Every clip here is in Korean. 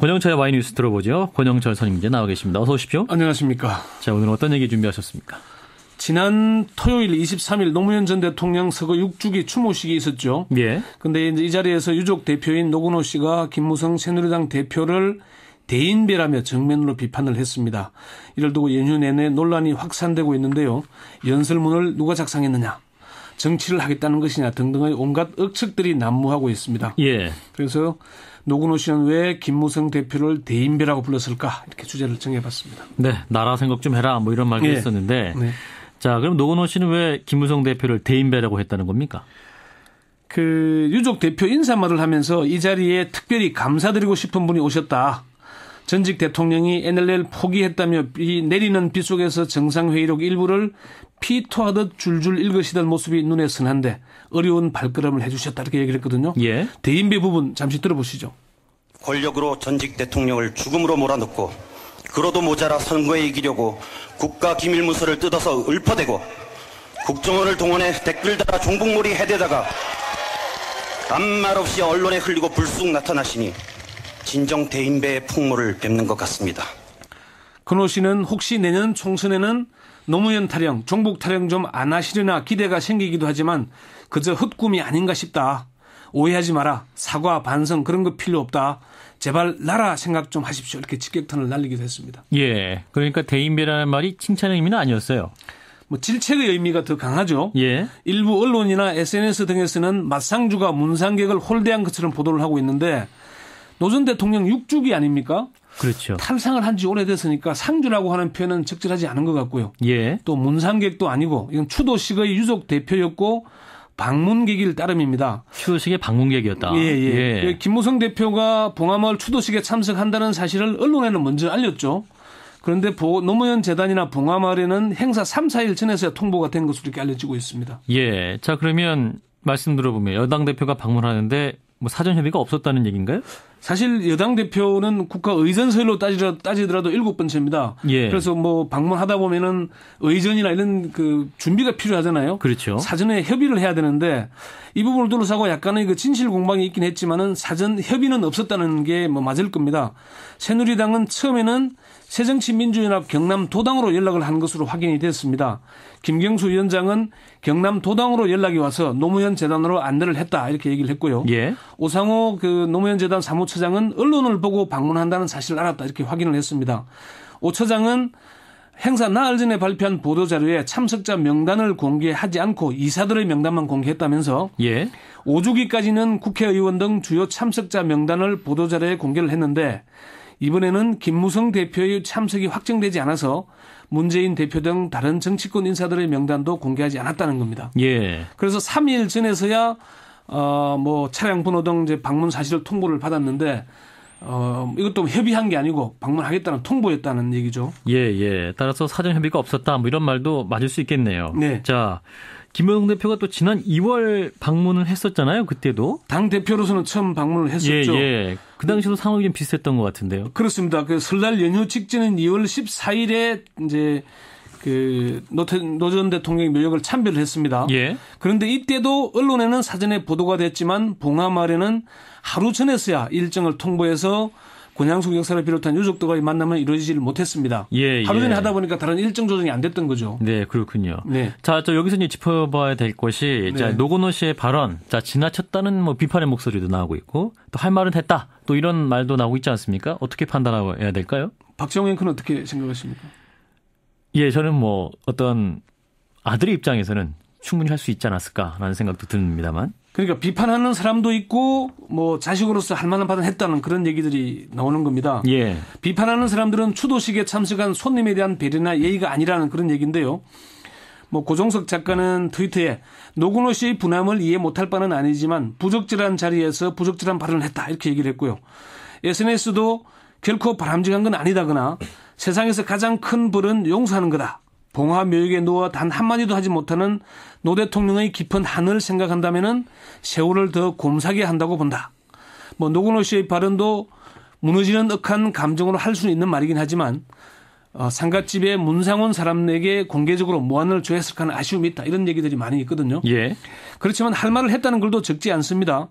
권영철의 와이뉴스 들어보죠. 권영철 선임제 나와 계십니다. 어서 오십시오. 안녕하십니까. 자, 오늘 어떤 얘기 준비하셨습니까? 지난 토요일 23일 노무현 전 대통령 서거 6주기 추모식이 있었죠. 예. 근데 이제 이 자리에서 유족 대표인 노건호 씨가 김무성 새누리당 대표를 대인배라며 정면으로 비판을 했습니다. 이를 두고 연휴 내내 논란이 확산되고 있는데요. 연설문을 누가 작성했느냐, 정치를 하겠다는 것이냐 등등의 온갖 억측들이 난무하고 있습니다. 예. 그래서 노건호 씨는 왜 김무성 대표를 대인배라고 불렀을까, 이렇게 주제를 정해봤습니다. 네, 나라 생각 좀 해라 뭐 이런 말도 예. 했었는데 네. 자, 그럼 노건호 씨는 왜 김무성 대표를 대인배라고 했다는 겁니까? 그 유족 대표 인사말을 하면서 이 자리에 특별히 감사드리고 싶은 분이 오셨다. 전직 대통령이 NLL 포기했다며 내리는 비 속에서 정상회의록 일부를 피토하듯 줄줄 읽으시던 모습이 눈에 선한데 어려운 발걸음을 해주셨다, 이렇게 얘기를 했거든요. 예. 대인배 부분 잠시 들어보시죠. 권력으로 전직 대통령을 죽음으로 몰아넣고 그러도 모자라 선거에 이기려고 국가기밀문서를 뜯어서 읊어대고 국정원을 동원해 댓글 달아 종북몰이 해대다가 아무 말 없이 언론에 흘리고 불쑥 나타나시니 진정 대인배의 풍모를 뵙는 것 같습니다. 건호 씨는 혹시 내년 총선에는 노무현 타령, 종북 타령 좀 안 하시려나 기대가 생기기도 하지만 그저 헛꿈이 아닌가 싶다. 오해하지 마라. 사과, 반성 그런 거 필요 없다. 제발 나라 생각 좀 하십시오. 이렇게 직격탄을 날리기도 했습니다. 예. 그러니까 대인배라는 말이 칭찬의 의미는 아니었어요. 뭐 질책의 의미가 더 강하죠. 예. 일부 언론이나 SNS 등에서는 맞상주가 문상객을 홀대한 것처럼 보도를 하고 있는데 노 전 대통령 6주기 아닙니까? 그렇죠. 탈상을 한 지 오래됐으니까 상주라고 하는 표현은 적절하지 않은 것 같고요. 예. 또 문상객도 아니고 이건 추도식의 유족 대표였고 방문객일 따름입니다. 추도식의 방문객이었다. 예. 김무성 대표가 봉화마을 추도식에 참석한다는 사실을 언론에는 먼저 알렸죠. 그런데 노무현 재단이나 봉화마을에는 행사 3, 4일 전에서야 통보가 된 것으로 이렇게 알려지고 있습니다. 예. 자, 그러면 말씀 들어보면 여당 대표가 방문하는데 뭐 사전 협의가 없었다는 얘기인가요? 사실 여당 대표는 국가 의전서일로 따지더라도 7번째입니다. 예. 그래서 뭐 방문하다 보면은 의전이나 이런 그 준비가 필요하잖아요. 그렇죠. 사전에 협의를 해야 되는데 이 부분을 둘러싸고 약간의 그 진실 공방이 있긴 했지만은 사전 협의는 없었다는 게 뭐 맞을 겁니다. 새누리당은 처음에는 새정치민주연합 경남도당으로 연락을 한 것으로 확인이 됐습니다. 김경수 위원장은 경남도당으로 연락이 와서 노무현 재단으로 안내를 했다, 이렇게 얘기를 했고요. 예. 오상호 그 노무현 재단 사무처장은 언론을 보고 방문한다는 사실을 알았다, 이렇게 확인을 했습니다. 오 처장은 행사 나흘 전에 발표한 보도자료에 참석자 명단을 공개하지 않고 이사들의 명단만 공개했다면서 예. 5주기까지는 국회의원 등 주요 참석자 명단을 보도자료에 공개를 했는데 이번에는 김무성 대표의 참석이 확정되지 않아서 문재인 대표 등 다른 정치권 인사들의 명단도 공개하지 않았다는 겁니다. 예. 그래서 3일 전에서야 뭐 차량 번호 등 이제 방문 사실을 통보를 받았는데 이것도 협의한 게 아니고 방문하겠다는 통보였다는 얘기죠. 예. 따라서 사전 협의가 없었다, 뭐 이런 말도 맞을 수 있겠네요. 네. 자, 김무성 대표가 또 지난 2월 방문을 했었잖아요. 그때도. 당 대표로서는 처음 방문을 했었죠. 예. 그 당시도 상황이 좀 비슷했던 것 같은데요. 그렇습니다. 그 설날 연휴 직전인 2월 14일에 이제 그 노 전 대통령의 묘역을 참배를 했습니다. 예. 그런데 이때도 언론에는 사전에 보도가 됐지만 봉화마을에는 하루 전에서야 일정을 통보해서 권양숙 역사를 비롯한 유족들과의 만남은 이루어지지를 못했습니다. 예. 하루 전에 하다 보니까 다른 일정 조정이 안 됐던 거죠. 네, 그렇군요. 네. 자, 여기서 이제 짚어봐야 될 것이, 네. 자, 노건호 씨의 발언, 자, 지나쳤다는 뭐 비판의 목소리도 나오고 있고, 또 할 말은 했다, 또 이런 말도 나오고 있지 않습니까? 어떻게 판단해야 될까요? 박정희 앵커는 어떻게 생각하십니까? 예, 저는 뭐 어떤 아들의 입장에서는 충분히 할 수 있지 않았을까라는 생각도 듭니다만. 그러니까 비판하는 사람도 있고 뭐 자식으로서 할 만한 바는 했다는 그런 얘기들이 나오는 겁니다. 예. 비판하는 사람들은 추도식에 참석한 손님에 대한 배려나 예의가 아니라는 그런 얘기인데요. 뭐 고종석 작가는 트위터에 노건호 씨의 분함을 이해 못할 바는 아니지만 부적절한 자리에서 부적절한 발언을 했다, 이렇게 얘기를 했고요. SNS도 결코 바람직한 건 아니다거나 세상에서 가장 큰 벌은 용서하는 거다. 봉화묘역에 누워 단 한마디도 하지 못하는 노 대통령의 깊은 한을 생각한다면은 세월을 더 곰사게 한다고 본다. 뭐 노건호 씨의 발언도 무너지는 억한 감정으로 할 수는 있는 말이긴 하지만 상갓집에 문상원 사람에게 공개적으로 무안을 조했을까 하는 아쉬움이 있다, 이런 얘기들이 많이 있거든요. 예. 그렇지만 할 말을 했다는 글도 적지 않습니다.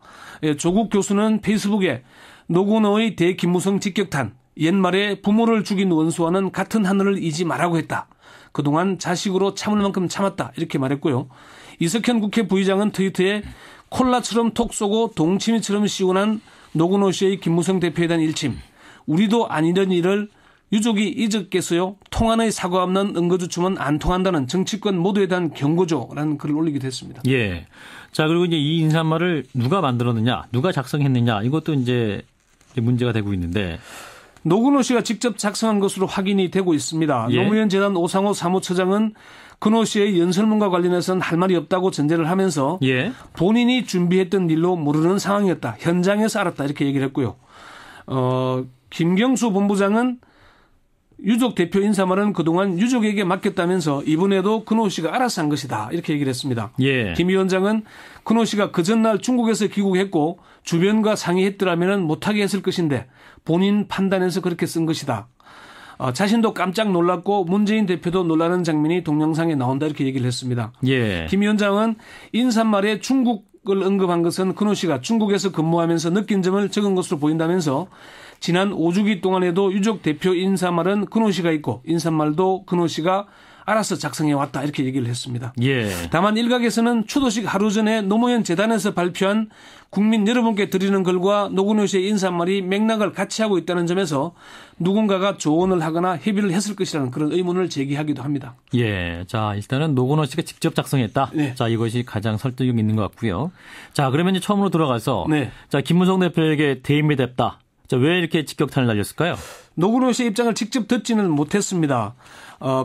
조국 교수는 페이스북에 노건호의 대김무성 직격탄, 옛말에 부모를 죽인 원수와는 같은 하늘을 이지 말라고 했다. 그동안 자식으로 참을 만큼 참았다. 이렇게 말했고요. 이석현 국회 부의장은 트위터에 콜라처럼 톡 쏘고 동치미처럼 시원한 노건호 씨의 김무성 대표에 대한 일침. 우리도 아니던 일을 유족이 잊었겠어요. 통안의 사과 없는 은거주춤은 안 통한다는 정치권 모두에 대한 경고죠. 라는 글을 올리기도 했습니다. 예. 자, 그리고 이제 이 인사말을 누가 만들었느냐, 누가 작성했느냐, 이것도 이제 문제가 되고 있는데. 노건호 씨가 직접 작성한 것으로 확인이 되고 있습니다. 예. 노무현 재단 오상호 사무처장은 근호 씨의 연설문과 관련해서는 할 말이 없다고 전제를 하면서 예. 본인이 준비했던 일로 모르는 상황이었다. 현장에서 알았다. 이렇게 얘기를 했고요. 김경수 본부장은 유족 대표 인사말은 그동안 유족에게 맡겼다면서 이번에도 근호 씨가 알아서 한 것이다. 이렇게 얘기를 했습니다. 예. 김 위원장은 근호 씨가 그 전날 중국에서 귀국했고 주변과 상의했더라면 못하게 했을 것인데 본인 판단에서 그렇게 쓴 것이다. 자신도 깜짝 놀랐고 문재인 대표도 놀라는 장면이 동영상에 나온다. 이렇게 얘기를 했습니다. 예. 김 위원장은 인사말에 중국을 언급한 것은 근호 씨가 중국에서 근무하면서 느낀 점을 적은 것으로 보인다면서 지난 5주기 동안에도 유족 대표 인사말은 근호 씨가 있고 인사말도 근호 씨가 알아서 작성해 왔다. 이렇게 얘기를 했습니다. 예. 다만 일각에서는 추도식 하루 전에 노무현 재단에서 발표한 국민 여러분께 드리는 글과 노건호 씨의 인사말이 맥락을 같이 하고 있다는 점에서 누군가가 조언을 하거나 협의를 했을 것이라는 그런 의문을 제기하기도 합니다. 예. 자, 일단은 노건호 씨가 직접 작성했다. 네. 자, 이것이 가장 설득력 있는 것 같고요. 자, 그러면 이제 처음으로 들어가서 네. 자, 김무성 대표에게 대인배 됐다. 자, 왜 이렇게 직격탄을 날렸을까요? 노건호 씨의 입장을 직접 듣지는 못했습니다.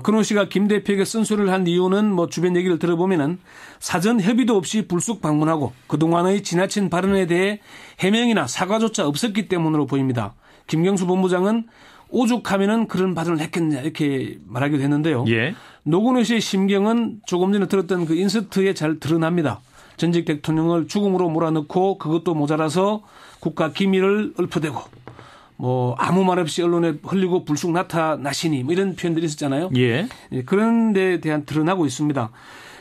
근호 씨가 김 대표에게 쓴소리를 한 이유는 뭐 주변 얘기를 들어보면은 사전 협의도 없이 불쑥 방문하고 그동안의 지나친 발언에 대해 해명이나 사과조차 없었기 때문으로 보입니다. 김경수 본부장은 오죽하면은 그런 발언을 했겠냐 이렇게 말하기도 했는데요. 예. 노건호 씨의 심경은 조금 전에 들었던 그 인서트에 잘 드러납니다. 전직 대통령을 죽음으로 몰아넣고 그것도 모자라서 국가 기밀을 읊어대고 뭐 아무 말 없이 언론에 흘리고 불쑥 나타나시니 뭐 이런 표현들이 있었잖아요. 예. 그런 데에 대한 드러나고 있습니다.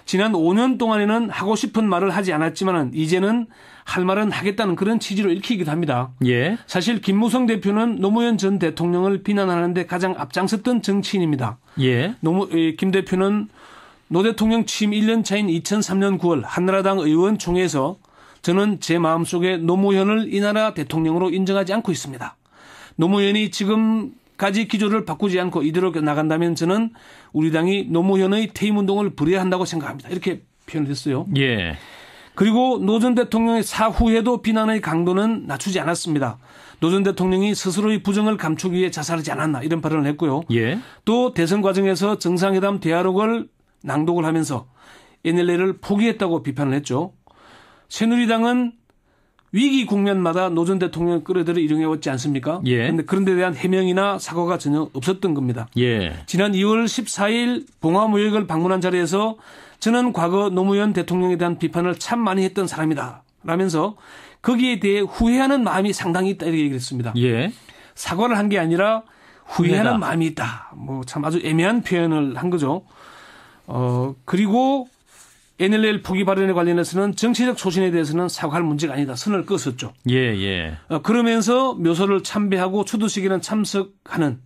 지난 5년 동안에는 하고 싶은 말을 하지 않았지만 이제는 할 말은 하겠다는 그런 취지로 읽히기도 합니다. 예. 사실 김무성 대표는 노무현 전 대통령을 비난하는데 가장 앞장섰던 정치인입니다. 예. 김 대표는 노 대통령 취임 1년 차인 2003년 9월 한나라당 의원총회에서 저는 제 마음속에 노무현을 이 나라 대통령으로 인정하지 않고 있습니다. 노무현이 지금까지 기조를 바꾸지 않고 이대로 나간다면 저는 우리 당이 노무현의 퇴임운동을 불허한다고 생각합니다. 이렇게 표현을 했어요. 예. 그리고 노 전 대통령의 사후에도 비난의 강도는 낮추지 않았습니다. 노 전 대통령이 스스로의 부정을 감추기 위해 자살하지 않았나 이런 발언을 했고요. 예. 또 대선 과정에서 정상회담 대화록을 낭독을 하면서 NLL을 포기했다고 비판을 했죠. 새누리당은 위기 국면마다 노 전 대통령을 끌어들여 일용해왔지 않습니까? 예. 그런 데 대한 해명이나 사과가 전혀 없었던 겁니다. 예. 지난 2월 14일 봉화무역을 방문한 자리에서 저는 과거 노무현 대통령에 대한 비판을 참 많이 했던 사람이다 라면서 거기에 대해 후회하는 마음이 상당히 있다 이렇게 얘기를 했습니다. 예. 사과를 한 게 아니라 후회하는 후회다. 마음이 있다. 뭐 참 아주 애매한 표현을 한 거죠. 그리고 NLL 포기 발언에 관련해서는 정치적 소신에 대해서는 사과할 문제가 아니다. 선을 끄었었죠. 예, 예. 그러면서 묘소를 참배하고 추도식에는 참석하는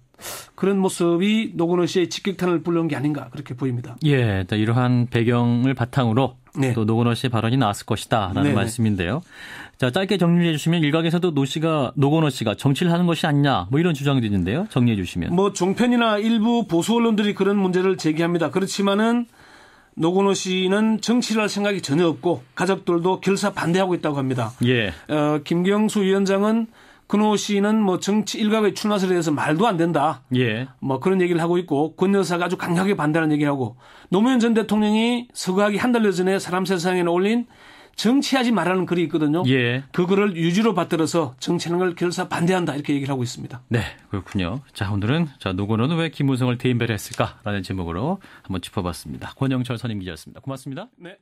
그런 모습이 노건호 씨의 직격탄을 불러온 게 아닌가 그렇게 보입니다. 예, 이러한 배경을 바탕으로 네. 또 노건호 씨의 발언이 나왔을 것이다라는 네네. 말씀인데요. 자, 짧게 정리해 주시면 일각에서도 노건호 씨가 정치를 하는 것이 아니냐 뭐 이런 주장이 있는데요. 정리해 주시면. 뭐 종편이나 일부 보수 언론들이 그런 문제를 제기합니다. 그렇지만은 노건호 씨는 정치를 할 생각이 전혀 없고 가족들도 결사 반대하고 있다고 합니다. 예. 김경수 위원장은 근호 씨는 뭐 정치 일각의 출마설에 대해서 말도 안 된다. 예. 뭐 그런 얘기를 하고 있고 권 여사가 아주 강하게 반대하는 얘기하고 노무현 전 대통령이 서거하기 한 달여 전에 사람 세상에 올린 정치하지 말라는 글이 있거든요. 예. 그 글을 유지로 받들어서 정치하는 걸 결사 반대한다 이렇게 얘기를 하고 있습니다. 네, 그렇군요. 자, 오늘은 노건호는 왜 김무성을 대인배를 했을까라는 제목으로 한번 짚어봤습니다. 권영철 선임기자였습니다. 고맙습니다. 네.